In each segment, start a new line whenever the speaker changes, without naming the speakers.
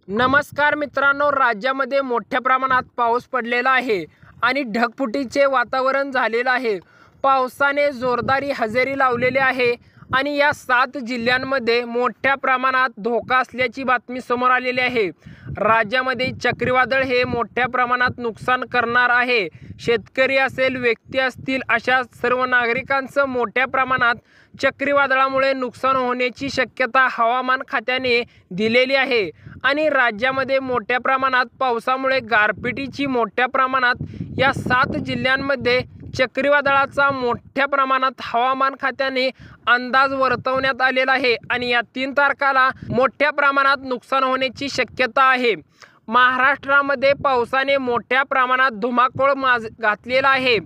नमस्कार मित्रांनो, राज्यामध्ये मोठ्या प्रमाणात पाऊस पडलेला आहे आणि ढगफुटीचे वातावरण झालेलं आहे। पावसाने जोरदारी हजेरी लावलेली आहे आणि या 7 जिल्ह्यांमध्ये मोठ्या प्रमाणात धोका असल्याची बातमी समोर आलेली आहे। राज्यामध्ये चक्रीवादळ हे मोठ्या प्रमाणात नुकसान करणार आहे। शेतकरी असेल, व्यक्ती असतील, अशा सर्व नागरिकांचं मोठ्या प्रमाणात चक्रीवादळामुळे नुकसान होण्याची शक्यता हवामान खात्याने दिलेली आहे आणि राज्यामध्ये मोठ्या प्रमाणात पावसामुळे गारपिटीची मोठ्या प्रमाणात या 7 जिल्ह्यांमध्ये चक्रीवादळाचा मोठ्या प्रमाणात हवामान खात्याने अंदाज वर्तवण्यात आलेला आहे आणि या 3 तारखेला मोठ्या प्रमाणात नुकसान होण्याची शक्यता आहे। महाराष्ट्रामध्ये पावसाने मोठ्या प्रमाणात धुमाकूळ घातलेला आहे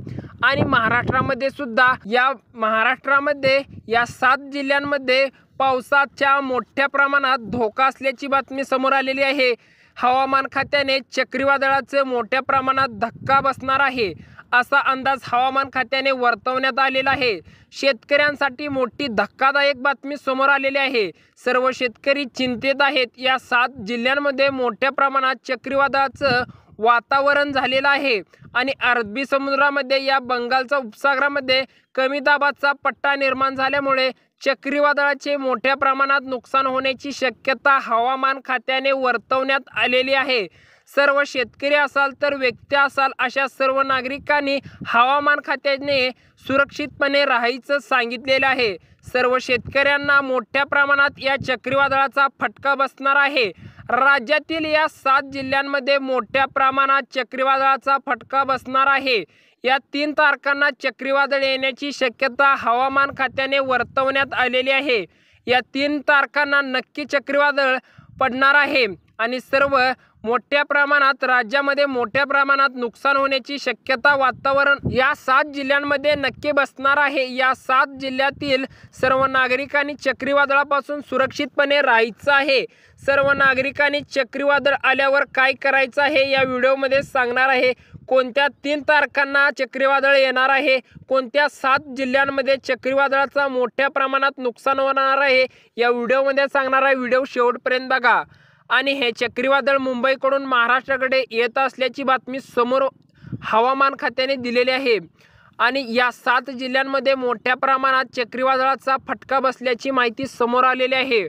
आणि महाराष्ट्रामध्ये सुद्धा या 7 जिल्ह्यांमध्ये पावसाच्या मोठ्या प्रमाणात धोका असल्याची बातमी समोर आलेली आहे। हवामान खात्याने चक्रीवादळाचे मोठ्या प्रमाणात धक्का बसणार आहे असा अंदाज हवामान खात्याने वर्तवण्यात आलेला आहे। शेतकऱ्यांसाठी मोठी धक्कादायक बातमी समोर आलेली आहे। सर्व शेतकरी चिंतेत आहेत। या 7 जिल्ह्यांमध्ये मोठ्या प्रमाणात चक्रीवादळाचं वातावरण झालेलं आहे आणि अरबी समुद्रामध्ये या बंगालच्या उपसागरामध्ये कमी दाबाचा पट्टा निर्माण झाल्यामुळे चक्रीवादळाचे मोठ्या प्रमाणात नुकसान होण्याची शक्यता हवामान खात्याने वर्तवण्यात आलेली आहे। सर्व शेतकरी असाल तर व्यक्ती असाल, अशा सर्व नागरिकांनी हवामान खात्याने सुरक्षितपणे राहायचं सांगितलेलं आहे। सर्व शेतकऱ्यांना मोठ्या प्रमाणात या चक्रीवादळाचा फटका बसणार आहे। राज्यातील या 7 जिल्ह्यांमध्ये मोठ्या प्रमाणात चक्रीवादळाचा फटका बसणार आहे। या 3 तारखांना चक्रीवादळ येण्याची शक्यता हवामान खात्याने वर्तवण्यात आलेली आहे। या 3 तारखांना नक्की चक्रीवादळ पडणार आहे आणि सर्व मोठ्या प्रमाणात राज्यामध्ये मोठ्या प्रमाणात नुकसान होण्याची शक्यता वातावरण या 7 जिल्ह्यांमध्ये नक्की बसणार आहे। या 7 जिल्ह्यातील सर्व नागरिकांनी चक्रीवादळापासून सुरक्षितपणे राहायचं आहे। सर्व नागरिकांनी चक्रीवादळ आल्यावर काय करायचं आहे या व्हिडिओमध्ये सांगणार आहे। कोणत्या 3 तारखांना चक्रीवादळ येणार आहे, कोणत्या 7 जिल्ह्यांमध्ये चक्रीवादळाचा मोठ्या प्रमाणात नुकसान होणार आहे या व्हिडिओमध्ये सांगणार आहे। व्हिडिओ शेवटपर्यंत बघा। आणि हे चक्रीवादळ मुंबईकडून महाराष्ट्राकडे येत असल्याची बातमी समोर हवामान खात्याने दिलेली आहे आणि या 7 जिल्ह्यांमध्ये मोठ्या प्रमाणात चक्रीवादळाचा फटका बसल्याची माहिती समोर आलेली आहे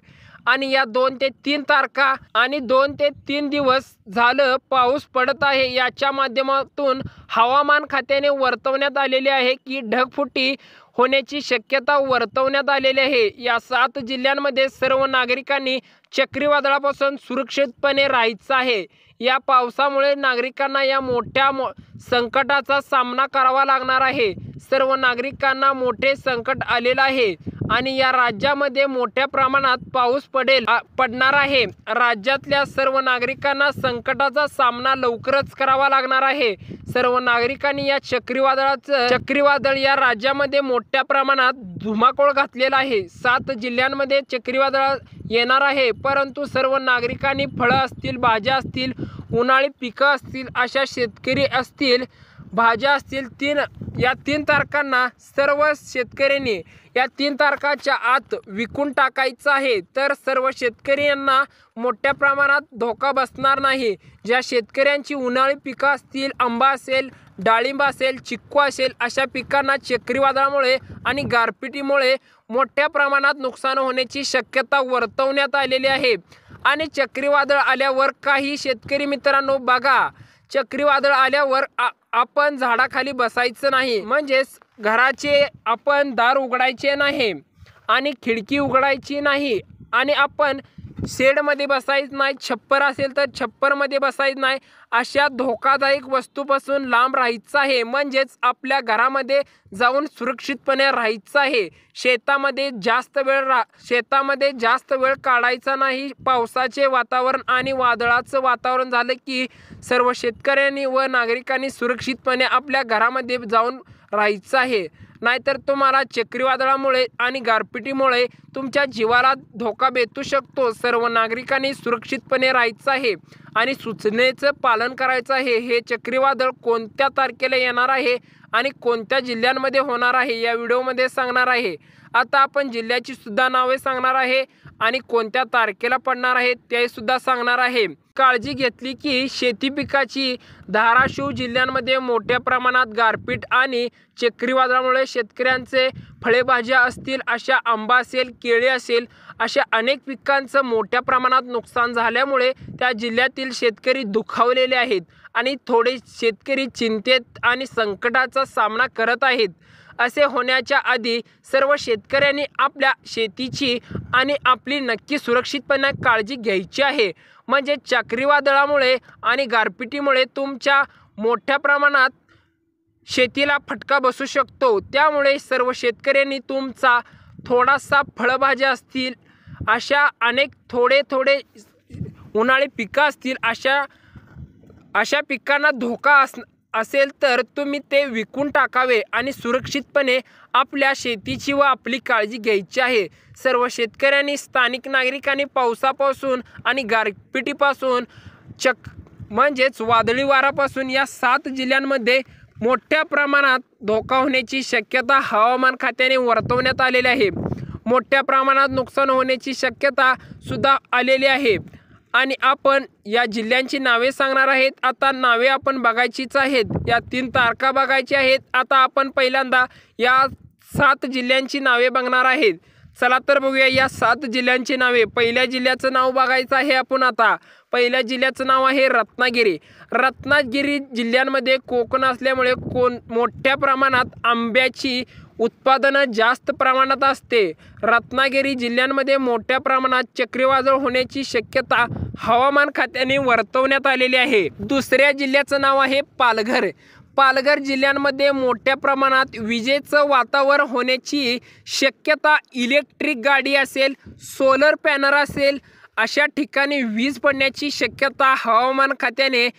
आणि या 2 ते 3 तारखा आणि 2 ते 3 दिवस झालं पाऊस पडत आहे। याच्या माध्यमातून हवामान खात्याने वर्तवण्यात आलेली आहे की ढगफुटी होण्याची शक्यता वर्तवण्यात आलेली आहे। या 7 जिल्ह्यांमध्ये सर्व नागरिकांनी चक्रीवादळापासून सुरक्षितपणे राहायचं आहे। या पावसामुळे नागरिकांना या मोठ्या संकटाचा सामना करावा लागणार आहे। सर्व नागरिकांना मोठे संकट आलेलं आहे आणि या राज्यामध्ये मोठ्या प्रमाणात पाऊस पडणार आहे। राज्यातल्या सर्व नागरिकांना संकटाचा सामना लवकरच करावा लागणार आहे। सर्व नागरिकांनी या चक्रीवादळ या राज्यामध्ये मोठ्या प्रमाणात धुमाकूळ घातलेला आहे। 7 जिल्ह्यांमध्ये चक्रीवादळ येणार आहे, परंतु सर्व नागरिकांनी फळं असतील, भाज्या असतील, उन्हाळी पिकं असतील, अशा शेतकरी असतील, भाज्या असतील, या 3 तारखांना सर्व शेतकऱ्यांनी या 3 तारखाच्या आत विकून टाकायचं आहे। तर सर्व शेतकऱ्यांना मोठ्या प्रमाणात धोका बसणार नाही। ज्या शेतकऱ्यांची उन्हाळी पिकं असतील, आंबा असेल, डाळिंब असेल, चिक्कू असेल, अशा पिकांना चक्रीवादळामुळे आणि गारपिटीमुळे मोठ्या प्रमाणात नुकसान होण्याची शक्यता वर्तवण्यात आलेली आहे। आणि चक्रीवादळ आल्यावर काही शेतकरी मित्रांनो बघा, चक्रीवादळ आल्यावर आपण झाडाखाली बसायचं नाही, म्हणजेच घराचे आपण दार उघडायचे नाही आणि खिडकी उघडायची नाही आणि आपण शेडमध्ये बसायचं नाही, छप्पर असेल तर छप्परमध्ये बसायचं नाही। अशा धोकादायक वस्तूपासून लांब राहायचं आहे, म्हणजेच आपल्या घरामध्ये जाऊन सुरक्षितपणे राहायचं आहे। शेतामध्ये जास्त वेळ काढायचा नाही। पावसाचे वातावरण आणि वादळाचं वातावरण झालं की सर्व शेतकऱ्यांनी व नागरिकांनी सुरक्षितपणे आपल्या घरामध्ये जाऊन राहायचं आहे, नाहीतर तुम्हाला चक्रीवादळामुळे आणि गारपिटीमुळे तुमच्या जीवाला धोका बेतू शकतो। सर्व नागरिकांनी सुरक्षितपणे राहायचं आहे आणि सूचनेचं पालन करायचं आहे। हे चक्रीवादळ कोणत्या तारखेला येणार आहे आणि कोणत्या जिल्ह्यांमध्ये होणार आहे या व्हिडिओमध्ये सांगणार आहे। आता आपण जिल्ह्याची सुद्धा नावे सांगणार आहे आणि कोणत्या तारखेला पडणार आहे ते सुद्धा सांगणार आहे। काळजी घेतली की शेती पिकाची धाराशिव जिल्ह्यांमध्ये मोठ्या प्रमाणात गारपीट आणि चक्रीवादळामुळे शेतकऱ्यांचे फळेभाज्या असतील, अशा आंबा असेल, केळी असेल, अशा अनेक पिकांचं मोठ्या प्रमाणात नुकसान झाल्यामुळे त्या जिल्ह्यातील शेतकरी दुखावलेले आहेत आणि थोडे शेतकरी चिंतेत आणि संकटाचा सामना करत आहेत। असे होण्याच्या आधी सर्व शेतकऱ्यांनी आपल्या शेतीची आणि आपली नक्की सुरक्षितपणे काळजी घ्यायची आहे। म्हणजे चक्रीवादळामुळे आणि गारपिटीमुळे तुमच्या मोठ्या प्रमाणात शेतीला फटका बसू शकतो। त्यामुळे सर्व शेतकऱ्यांनी तुमचा थोडासा फळभाज्या असतील, अशा अनेक थोडे उन्हाळी पिकं असतील, अशा पिकांना धोका असेल तर तुम्ही ते विकून टाकावे आणि सुरक्षितपणे आपल्या शेतीची व आपली काळजी घ्यायची आहे। सर्व शेतकऱ्यांनी, स्थानिक नागरिकांनी पावसापासून आणि गारपिटीपासून म्हणजेच वादळी वाऱ्यापासून या 7 जिल्ह्यांमध्ये मोठ्या प्रमाणात धोका होण्याची शक्यता हवामान खात्याने वर्तवण्यात आलेली आहे। मोठ्या प्रमाणात नुकसान होण्याची शक्यता सुद्धा आलेली आहे आणि आपण या जिल्ह्यांची नावे सांगणार आहेत। आता नावे आपण बघायचीच आहेत, या 3 तारखा बघायच्या आहेत। आता आपण पहिल्यांदा या 7 जिल्ह्यांची नावे बघणार आहेत। चला तर बघूया या 7 जिल्ह्यांची नावे। पहिल्या जिल्ह्याचं नाव बघायचं आहे आपण। आता पहिल्या जिल्ह्याचं नाव आहे रत्नागिरी। रत्नागिरी जिल्ह्यांमध्ये कोकण असल्यामुळे मोठ्या प्रमाणात आंब्याची उत्पादनं जास्त प्रमाणात असते। रत्नागिरी जिल्ह्यांमध्ये मोठ्या प्रमाणात चक्रीवादळ होण्याची शक्यता हवामान खात्याने वर्तवण्यात आलेली आहे। दुसऱ्या जिल्ह्याचं नाव आहे पालघर। पालघर जिल्ह्यांमध्ये मोठ्या प्रमाणात विजेचं वातावरण होण्याची शक्यता, इलेक्ट्रिक गाडी असेल, सोलर पॅनल असेल, अशा ठिकाणी वीज पडण्याची शक्यता हवामान खात्याने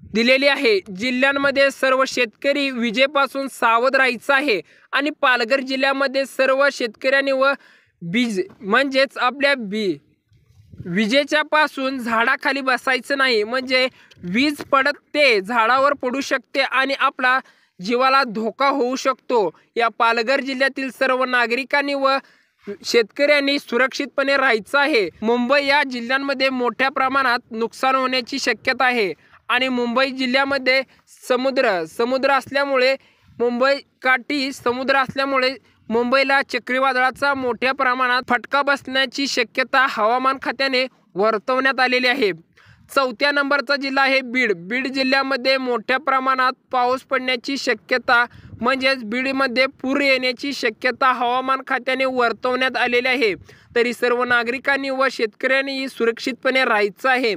दिलेली आहे। जिल्ह्यांमध्ये सर्व शेतकरी विजेपासून सावध राहायचं आहे आणि पालघर जिल्ह्यामध्ये सर्व शेतकऱ्यांनी व म्हणजेच आपल्या विजेच्या पासून झाडाखाली बसायचं नाही। म्हणजे वीज पडत ते झाडावर पडू शकते आणि आपला जीवाला धोका होऊ शकतो। या पालघर जिल्ह्यातील सर्व नागरिकांनी व शेतकऱ्यांनी सुरक्षितपणे राहायचं आहे। मुंबई या जिल्ह्यांमध्ये मोठ्या प्रमाणात नुकसान होण्याची शक्यता आहे आणि मुंबई जिल्ह्यामध्ये समुद्र असल्यामुळे, मुंबई काठी समुद्र असल्यामुळे मुंबईला चक्रीवादळाचा मोठ्या प्रमाणात फटका बसण्याची शक्यता हवामान खात्याने वर्तवण्यात आलेली आहे। चौथ्या नंबरचा जिल्हा आहे बीड। बीड जिल्ह्यामध्ये मोठ्या प्रमाणात पाऊस पडण्याची शक्यता, म्हणजेच बीडमध्ये पूर येण्याची शक्यता हवामान खात्याने वर्तवण्यात आलेली आहे। तरी सर्व नागरिकांनी व शेतकऱ्यांनी सुरक्षितपणे राहायचं आहे।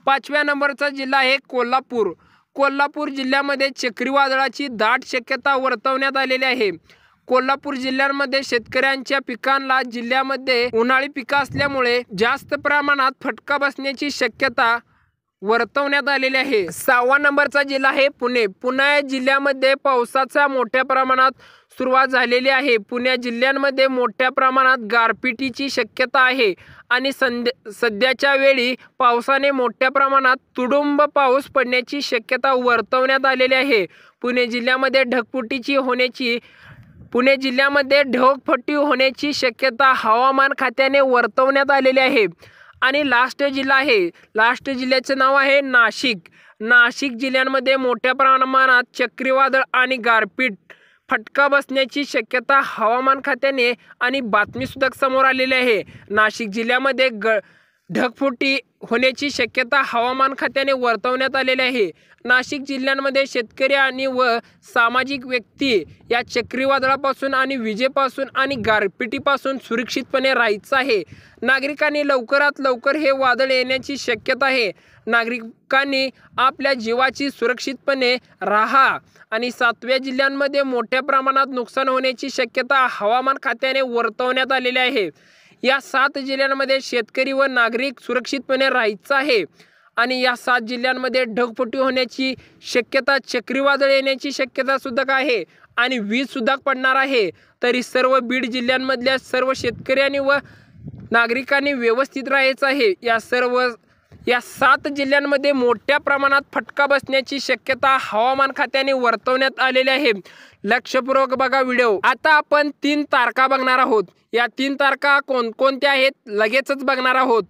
5व्या नंबरचा जिल्हा आहे कोल्हापूर। कोल्हापूर जिल्ह्यामध्ये चक्रीवादळाची दाट शक्यता वर्तवण्यात आलेली आहे। कोल्हापूर जिल्ह्यामध्ये शेतकऱ्यांच्या पिकांना जिल्ह्यामध्ये उन्हाळी पिकं असल्यामुळे जास्त प्रमाणात फटका बसण्याची शक्यता वर्तवण्यात आलेली आहे। 6व्या नंबरचा जिल्हा आहे पुणे। पुणे जिल्ह्यामध्ये पावसाचा मोठ्या प्रमाणात सुरुवात झालेली आहे। पुणे जिल्ह्यामध्ये मोठ्या प्रमाणात गारपिटीची शक्यता आहे आणि सध्याच्या वेळी पावसाने मोठ्या प्रमाणात तुडुंब पाऊस पडण्याची शक्यता वर्तवण्यात आलेली आहे। पुणे जिल्ह्यामध्ये ढगफुटी होण्याची शक्यता हवामान खात्याने वर्तवण्यात आलेली आहे। आणि लास्ट जिल्ह्याचं नाव आहे नाशिक। नाशिक जिल्ह्यामध्ये मोठ्या प्रमाणात चक्रीवादळ आणि गारपीट फटका बसण्याची शक्यता हवामान खात्याने आणि बातमी सुद्धा समोर आलेली आहे। नाशिक जिल्ह्यामध्ये ढगफुटी होण्याची शक्यता हवामान खात्याने वर्तवण्यात आलेली आहे। नाशिक जिल्ह्यामध्ये शेतकरी आणि व सामाजिक व्यक्ती या चक्रीवादळापासून आणि विजेपासून आणि गारपिटीपासून सुरक्षितपणे राहायचं आहे। नागरिकांनी लवकरात लवकर हे वादळ येण्याची शक्यता आहे। नागरिकांनी आपल्या जीवाची सुरक्षितपणे राहा। आणि 7व्या जिल्ह्यांमध्ये मोठ्या प्रमाणात नुकसान होण्याची शक्यता हवामान खात्याने वर्तवण्यात आलेली आहे। या 7 जिल्ह्यांमध्ये शेतकरी व नागरिक सुरक्षितपणे राहायचं आहे आणि या 7 जिल्ह्यांमध्ये ढगफुटी होण्याची शक्यता, चक्रीवादळ येण्याची शक्यता सुद्धा आहे आणि वीज सुद्धा पडणार आहे। तरी सर्व बीड जिल्ह्यांमधल्या सर्व शेतकऱ्यांनी व नागरिकांनी व्यवस्थित राहायचं आहे। या 7 जिल्ह्यांमध्ये मोठ्या प्रमाणात फटका बसण्याची शक्यता हवामान खात्याने वर्तवण्यात आलेली आहे। लक्षपूर्वक बघा व्हिडिओ। आता आपण 3 तारखा बघणार आहोत। या 3 तारखा कोणकोणत्या आहेत लगेचच बघणार आहोत।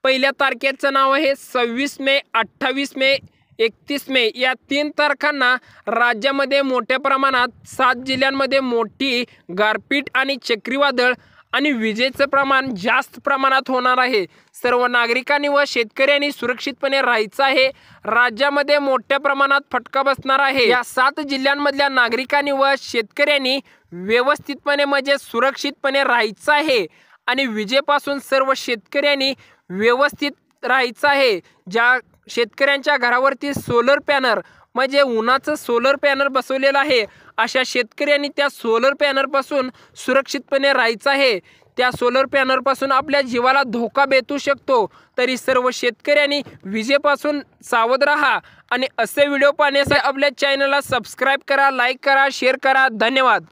पहिल्या तारखेचं नाव आहे 26 मे, 28 मे, 31 मे। या 3 तारखांना राज्यामध्ये मोठ्या प्रमाणात 7 जिल्ह्यांमध्ये मोठी गारपीट आणि चक्रीवादळ आणि विजेचं प्रमाण जास्त प्रमाणात होणार आहे। सर्व नागरिकांनी व शेतकऱ्यांनी सुरक्षितपणे राहायचं आहे। राज्यामध्ये मोठ्या प्रमाणात फटका बसणार आहे। या 7 जिल्ह्यांमधल्या नागरिकांनी व शेतकऱ्यांनी व्यवस्थितपणे म्हणजे सुरक्षितपणे राहायचं आहे आणि विजेपासून सर्व शेतकऱ्यांनी व्यवस्थित राहायचं आहे। ज्या शेतकऱ्यांच्या घरावरती सोलर पॅनल म्हणजे उन्हाचं सोलर पॅनल बसवलेलं आहे अशा शेतकऱ्यांनी त्या सोलर पॅनलपासून सुरक्षितपणे राहायचं आहे। त्या सोलर पॅनलपासून आपल्या जीवाला धोका बेतू शकतो, तरी सर्व शेतकऱ्यांनी विजेपासून सावध राहा आणि असे व्हिडिओ पाहण्यासाठी आपल्या चॅनलला सबस्क्राईब करा, लाईक करा, शेअर करा। धन्यवाद।